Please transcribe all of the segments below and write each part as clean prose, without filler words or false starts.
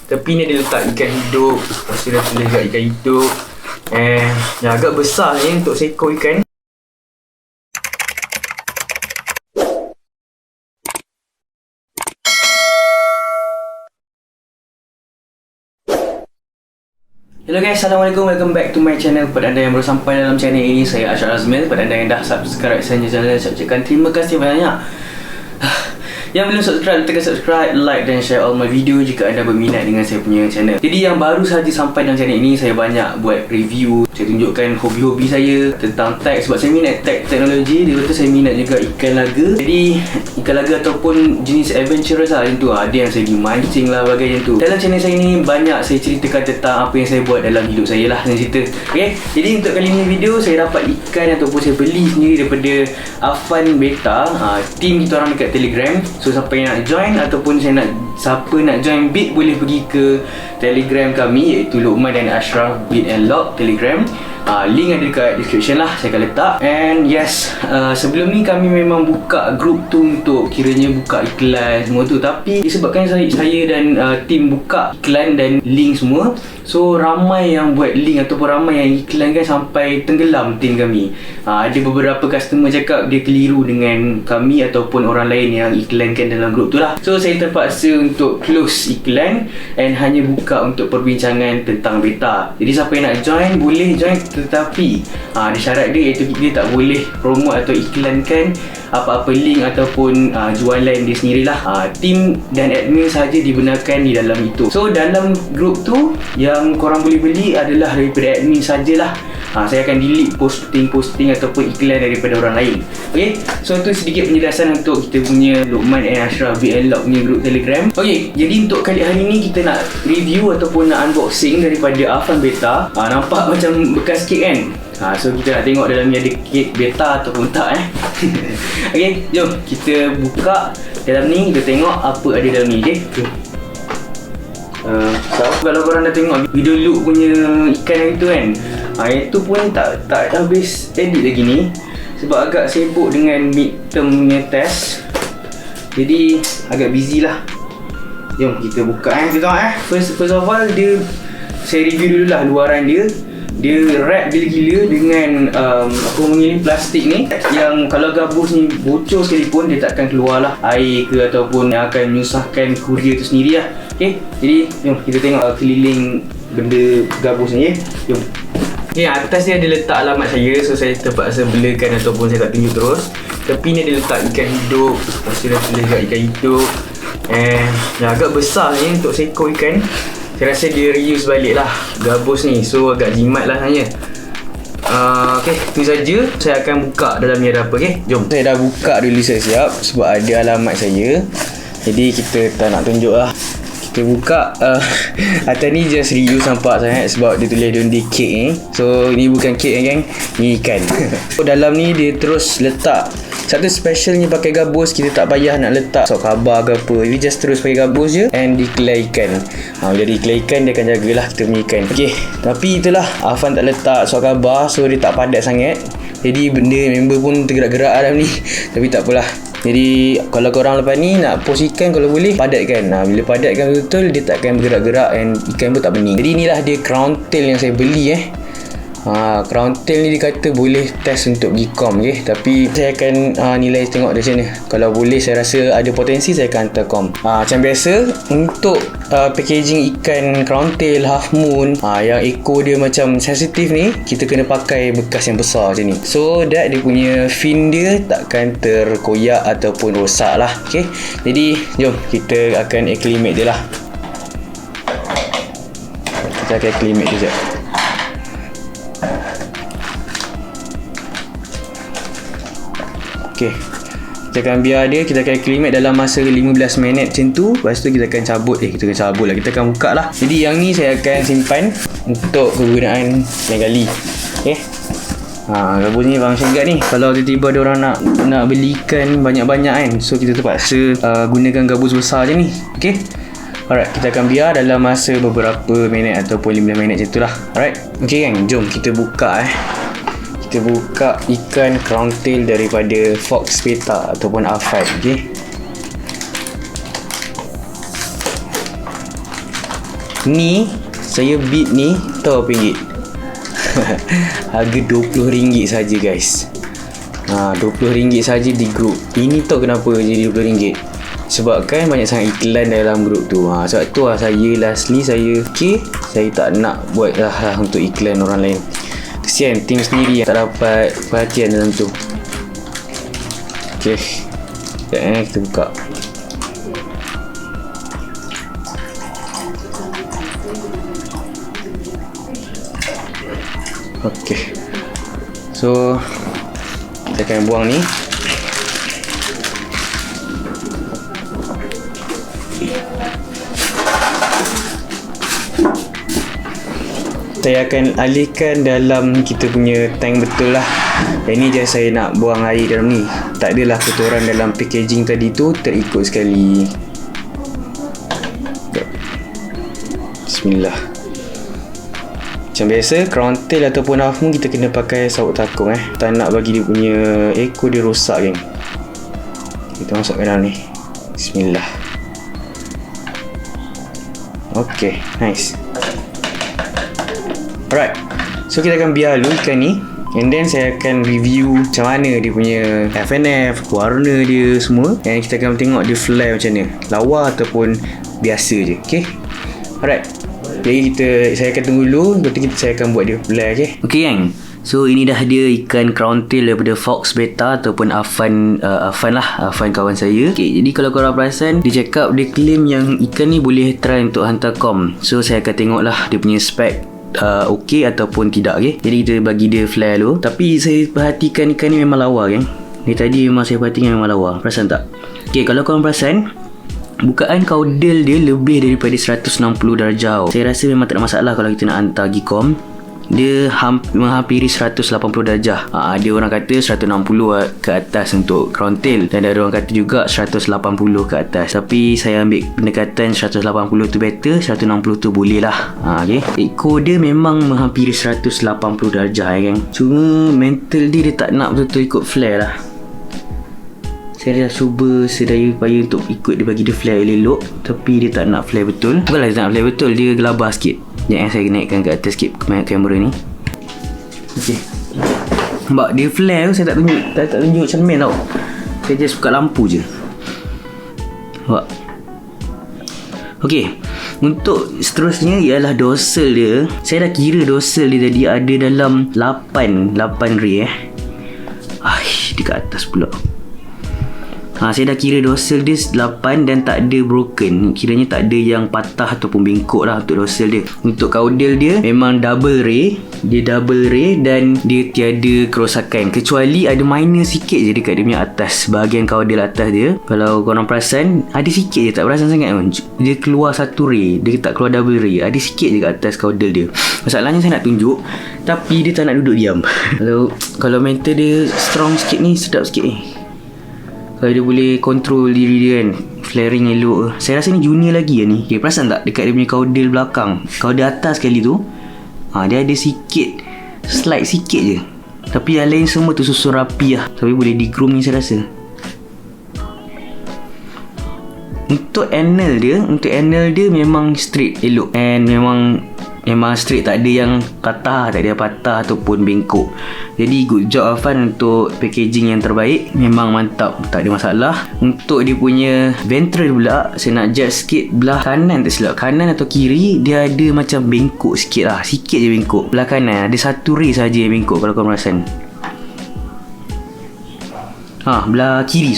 Tepi ni dia letak ikan hidup. Lepas tu dia tulis kat ikan hidup. Yang agak besar ni untuk seekor ikan. Hello guys, Assalamualaikum, welcome back to my channel. Kepada anda yang baru sampai dalam channel ini, saya Ashraf Azmil. Kepada anda yang dah subscribe saya channel, saya ucapkan terima kasih banyak. Yang belum subscribe, tekan subscribe, like dan share all my video jika anda berminat dengan saya punya channel. Jadi yang baru sahaja sampai dalam channel ini, saya banyak buat review. Saya tunjukkan hobi-hobi saya tentang tech, sebab saya minat tech teknologi. Dia kata saya minat juga ikan laga. Jadi ikan laga ataupun jenis adventurous lah macam tu. Ada yang saya pergi mancing lah bagai macam tu. Dalam channel saya ni banyak saya ceritakan tentang apa yang saya buat dalam hidup saya lah, saya cerita. Okay, jadi untuk kali ni video saya dapat ikan ataupun saya beli sendiri daripada Afan Beta. Team kita orang dekat Telegram. So siapa yang nak join ataupun siapa nak join bid, boleh pergi ke Telegram kami, iaitu Luqman dan Ashraf Bid and Lock Telegram. Link ada dekat description lah, saya akan letak. And yes, sebelum ni kami memang buka group tu untuk kiranya buka iklan semua tu. Tapi disebabkan saya dan tim buka iklan dan link semua, so ramai yang buat link ataupun ramai yang iklankan sampai tenggelam tim kami. Ada beberapa customer cakap dia keliru dengan kami ataupun orang lain yang iklankan dalam grup tu lah. So saya terpaksa untuk close iklan and hanya buka untuk perbincangan tentang beta. Jadi siapa yang nak join boleh join, tetapi ada syarat dia, iaitu dia tak boleh promote atau iklankan apa-apa link ataupun jualan dia sendirilah. Tim dan admin sahaja dibenarkan di dalam itu. So dalam grup tu yang korang boleh beli adalah daripada admin sajalah. Saya akan delete posting ataupun iklan daripada orang lain. Okay, so tu sedikit penjelasan untuk kita punya Luqman and Ashraf Bid and Lock punya grup Telegram. Okay, jadi untuk kali hari ni kita nak review ataupun nak unboxing daripada Afan Beta. Nampak macam bekas kek kan? So kita nak tengok dalam ni ada kek beta ataupun tak Okay, jom kita buka dalam ni, kita tengok apa ada dalam ni. Okay, kalau korang dah tengok video Luke punya ikan hari tu kan, itu pun tak habis edit lagi ni, sebab agak sibuk dengan midterm punya test. Jadi agak busy lah. Jom kita buka kita tengok First of all, saya review dulu lah luaran dia. Dia wrap gila-gila dengan plastik ni, yang kalau gabus ni bocor sekalipun dia takkan keluar lah air ke ataupun yang akan menyusahkan kurier tu sendiri lah. Okay, jadi jom kita tengok keliling benda gabus ni. Jom. Okay, atas ni ada letak alamat saya, so saya terpaksa blurkan ataupun saya tak tunjuk terus. Tepi ni ada letak ikan hidup. Lepas tu dia tulis kat ikan hidup. Yang agak besar ni untuk seekor ikan. Saya rasa dia reuse balik lah gabus ni, so agak jimat lah sebenarnya. Okay, itu saja. Saya akan buka dalam ni ada apa. Okay, jom. Saya dah buka dulu, siap sebab ada alamat saya. Jadi kita tak nak tunjuk lah. Kita buka. Atas ni just reuse nampak sangat sebab dia tulis don't cake ni. So ini bukan cake kan, ni ikan. So dalam ni dia terus letak satu specialnya pakai gabus. Kita tak payah nak letak sok khabar ke apa, we just terus pakai gabus je and declare ikan. Bila declare ikan, dia akan jagalah kita punya ikan. Okay, tapi itulah, Afan tak letak sok khabar, so dia tak padat sangat. Jadi benda member pun tergerak-gerak dalam ni. Tapi tak apalah. Jadi kalau korang lepas ni nak post ikan, kalau boleh padatkan. Bila padatkan betul, dia takkan bergerak-gerak and ikan pun tak bening. Jadi inilah dia crown tail yang saya beli crown tail ni dia kata boleh test untuk pergi com. Okay, tapi saya akan nilai tengok dari sini. Kalau boleh, saya rasa ada potensi, saya akan hantar com. Macam biasa untuk packaging ikan crown tail, half moon, yang ekor dia macam sensitif ni, kita kena pakai bekas yang besar macam ni, so that dia punya fin dia takkan terkoyak ataupun rosak lah. Okay, jadi jom kita akan acclimate dia lah. Kita akan acclimate dia sekejap. Okay, kita akan biar dia, kita akan acclimate dalam masa 15 minit macam tu. Lepas tu kita akan cabut, kita akan buka lah. Jadi yang ni saya akan simpan untuk kegunaan lain kali. Okay, gabus ni function guard ni. Kalau tiba-tiba ada orang nak beli ikan banyak-banyak kan, so kita terpaksa gunakan gabus besar je ni. Okay, alright, kita akan biar dalam masa beberapa minit ataupun 15 minit macam tu lah. Alright, okay kan, jom kita buka Kita buka ikan crown tail daripada Fox Beta ataupun Afan. Okay, Ni saya bid ni tahu apa ringgit? Harga RM20 saja guys. RM20 saja di grup. Ini tahu kenapa jadi RM20? Sebab kan banyak sangat iklan dalam grup tu. Sebab tu saya lastly saya saya tak nak buat lah untuk iklan orang lain. Kesian tim sendiri yang tak dapat perhatian dalam tu. Okey. Sekejap kita buka. Okey. So kita akan buang ni. Saya akan alihkan dalam kita punya tank betul lah. Ini je saya nak buang air dalam ni. Tak adalah kotoran dalam packaging tadi tu terikut sekali. Bismillah. Macam biasa, crown tail ataupun half moon kita kena pakai sabuk takung Tak nak bagi dia punya ekor dia rosak geng. Kita masukkan dalam ni. Bismillah. Okay, nice. Alright, so kita akan biar dulu ikan ni, and then saya akan review macam mana dia punya FNF, warna dia semua, dan kita akan tengok dia fly macam mana, lawa ataupun biasa je. Okay, alright, jadi saya akan tunggu dulu, lepas tu saya akan buat dia fly. Okay gang, so ini dah dia ikan crown tail daripada Fox Beta ataupun Afan kawan saya. Okay, jadi kalau korang perasan, dia cakap dia claim yang ikan ni boleh try untuk hantar com. So saya akan tengok lah dia punya spek okey ataupun tidak. Okay, jadi kita bagi dia fly dulu. Tapi saya perhatikan ikan ni memang lawa kan. Ni tadi memang saya perhatikan memang lawa. Perasan tak? Okay, kalau korang perasan, bukaan kaudal dia lebih daripada 160 darjah. Saya rasa memang tak ada masalah kalau kita nak hantar Gcom. Dia menghampiri 180 darjah. Ada orang kata 160 ke atas untuk crown tail, dan ada orang kata juga 180 ke atas. Tapi saya ambil pendekatan 180 tu better, 160 tu boleh lah. Okay. Ekor dia memang menghampiri 180 darjah kan. Cuma mental dia tak nak betul-betul ikut flare lah. Saya dah cuba sedaya upaya untuk ikut dia, bagi dia flare elok, tapi dia tak nak flare betul. Bukanlah dia tak nak flare betul, dia gelabah sikit. Sekejap saya naikkan ke atas sikit kamera ni. Okey. Nampak dia flare tu saya tak tunjuk cermin tau. Saya just buka lampu je. Nampak. Okey. Untuk seterusnya ialah dorsal dia. Saya dah kira dorsal dia tadi ada dalam 8 ray dekat atas pula. Saya dah kira dorsal dia 8 dan tak ada broken. Kiranya tak ada yang patah ataupun bengkok lah untuk dorsal dia. Untuk kaudal dia memang double ray. Dia double ray dan dia tiada kerosakan, kecuali ada minor sikit je dekat dia punya atas, bahagian kaudal atas dia. Kalau korang perasan, ada sikit je, tak perasan sangat pun. Dia keluar satu ray, dia tak keluar double ray. Ada sikit je kat atas kaudal dia. Masalahnya saya nak tunjuk, tapi dia tak nak duduk diam. Kalau mental dia strong sikit ni, sedap sikit ni. Kalau dia boleh control diri dia kan, flaring elok. Saya rasa ni junior lagi lah ni. Okay, perasan tak dekat dia punya kaudal belakang, kaudal atas sekali tu, dia ada sikit slide sikit je. Tapi yang lain semua tu susun rapi lah. Tapi boleh di groom ni saya rasa. Untuk anal dia memang straight elok, and memang straight, tak ada yang patah, ataupun bengkok. Jadi good job Afan untuk packaging yang terbaik. Memang mantap, tak ada masalah. Untuk dia punya ventral pula, saya nak judge sikit belah kanan, tak silap kanan atau kiri, dia ada macam bengkok sikit lah. Sikit je bengkok. Belah kanan ada satu ray saja yang bengkok kalau korang perasan. Belah kiri.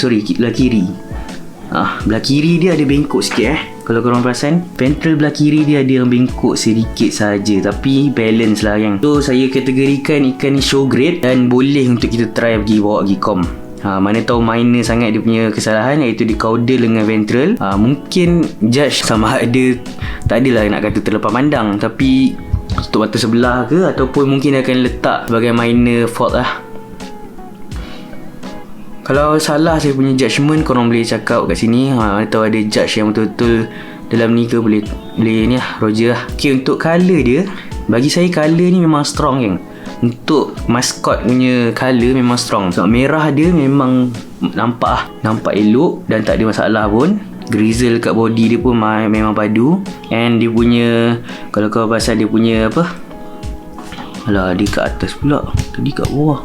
Belah kiri dia ada bengkok sikit Kalau korang perasan, ventral belah kiri dia ada yang bengkok sedikit saja, tapi balance lah yang. So saya kategorikan ikan ni show grade dan boleh untuk kita try bawa Gcom. Mana tahu minor sangat dia punya kesalahan, iaitu di caudal dengan ventral. Mungkin judge sama ada, tak adalah nak kata terlepas pandang, tapi tutup mata sebelah ke, ataupun mungkin akan letak sebagai minor fault lah. Kalau salah saya punya judgement, korang boleh cakap kat sini. Atau ada judge yang betul-betul dalam ni ke, boleh ni lah, Roger lah. Okay, untuk colour dia, bagi saya colour ni memang strong kan. Untuk mascot punya colour memang strong. Sebab merah dia memang nampak elok dan tak ada masalah pun. Grizzle kat body dia pun memang padu. And dia punya, kalau kau pasal dia punya apa, alah, dia kat atas pula, tadi kat bawah.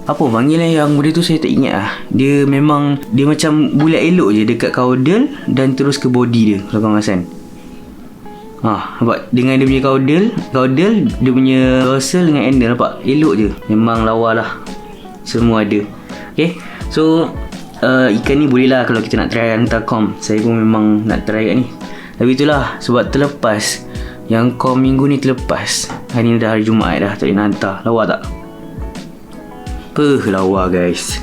Apa panggil yang benda tu saya tak ingat lah. Dia memang, dia macam bulat elok je dekat caudal dan terus ke body dia, kalau kau perasan. Nampak? Dengan dia punya caudal, dia punya dorsal dengan endal, nampak? Elok je. Memang lawa lah. Semua ada. Okay, so ikan ni boleh lah kalau kita nak try hantar com. Saya pun memang nak try kat ni. Tapi itulah, sebab terlepas, yang com minggu ni terlepas. Hari ni dah hari Jumaat dah, tak boleh nak hantar. Lawa tak? Lawa guys.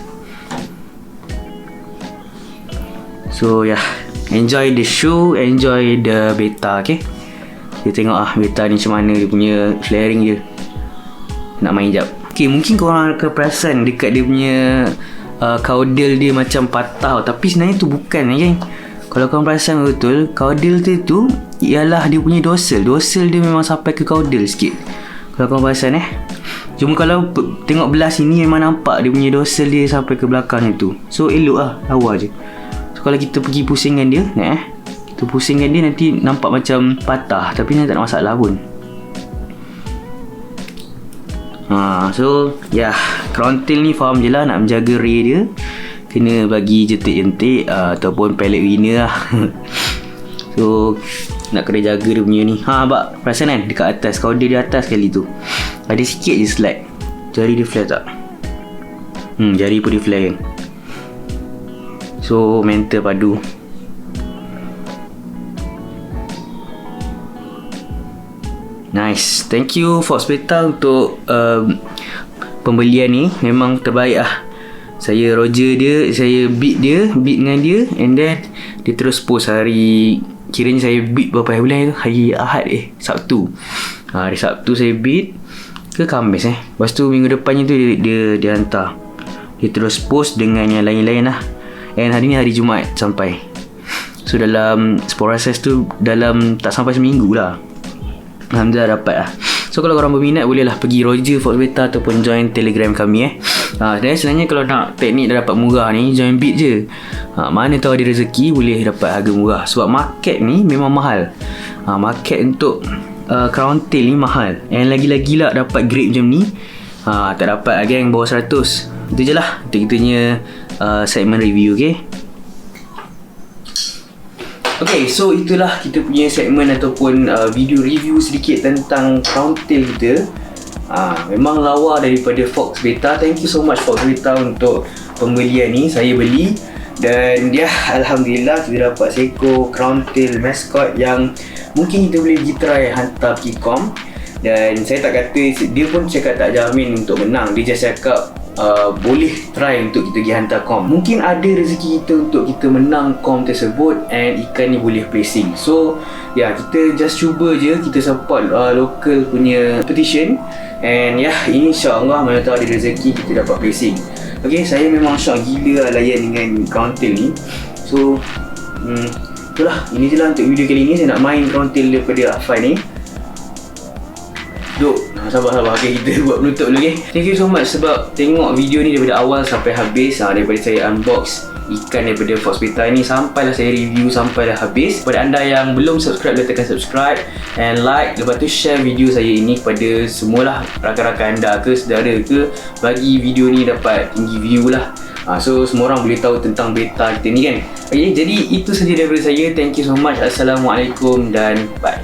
So yeah, enjoy the show, enjoy the beta. Okay, kita tengok beta ni macam mana dia punya flaring je. Nak main jap. Okay, mungkin korang akan perasan dekat dia punya caudal dia macam patah, tapi sebenarnya tu bukan kan. Kalau korang perasan betul, caudal tu ialah dia punya dorsal dia memang sampai ke caudal sikit. Kalau korang perasan cuma kalau tengok belah sini memang nampak dia punya dorsal dia sampai ke belakang tu. So elok lah, lawa je. So kalau kita pergi pusingkan dia, kita pusingkan dia, nanti nampak macam patah, tapi nanti tak ada masalah pun. So yeah, crown tail ni faham je lah, nak menjaga ray dia kena bagi jentik-jentik ataupun pellet winner lah. So nak kena jaga dia punya ni. Abang perasan kan dekat atas, caudal dia atas kali tu ada sikit je slack. Jari dia flat tak? Jari pun dia flat kan. So mental padu. Nice. Thank you Fox Beta untuk pembelian ni. Memang terbaik lah. Saya Roger dia, saya beat dengan dia, and then dia terus post hari, kiranya saya beat berapa hari bulan tu, hari Ahad Sabtu. Hari Sabtu saya beat ke Khamis Lepas tu minggu depannya tu dia hantar. Dia terus post dengan yang lain-lain lah. And hari ni hari Jumaat sampai. So dalam proses tu dalam tak sampai seminggu lah, alhamdulillah dapat lah. So kalau korang berminat, bolehlah pergi Roger Fox Beta ataupun join Telegram kami dan sebenarnya kalau nak teknik dah dapat murah ni, join Bit je. Mana tahu ada rezeki boleh dapat harga murah. Sebab market ni memang mahal. Market untuk crown tail ni mahal. And lagi-lagi lah dapat grade macam ni, tak dapat lagi yang bawah 100. Itu je lah untuk kitanya segmen review. Okay, so itulah kita punya segmen ataupun video review sedikit tentang crown tail kita. Memang lawa daripada Fox Beta. Thank you so much Fox Beta untuk pembelian ni. Saya beli dan alhamdulillah kita dapat seekor crown tail mascot yang mungkin kita boleh pergi try hantar pergi com. Dan saya tak kata, dia pun cakap tak jamin untuk menang. Dia just cakap boleh try untuk kita pergi hantar com. Mungkin ada rezeki kita untuk kita menang com tersebut and ikan ni boleh placing. So kita just cuba je, kita support local punya competition. And ini insyaAllah mana tahu ada rezeki kita dapat placing. Okay, saya memang shock gila layan dengan crown tail ni. So itulah, ini je lah untuk video kali ni. Saya nak main crown tail daripada Afai ni. Duk, sabar. Okay, kita buat penutup dulu. Thank you so much sebab tengok video ni daripada awal sampai habis. Daripada saya unbox ikan daripada Fox Beta ni sampailah saya review sampailah habis. Pada anda yang belum subscribe, boleh tekan subscribe and like. Lepas tu share video saya ini kepada semualah rakan-rakan anda ke, saudara ke, bagi video ni dapat tinggi view lah. So semua orang boleh tahu tentang beta kita ni kan. Okay, jadi itu saja daripada saya. Thank you so much. Assalamualaikum dan bye.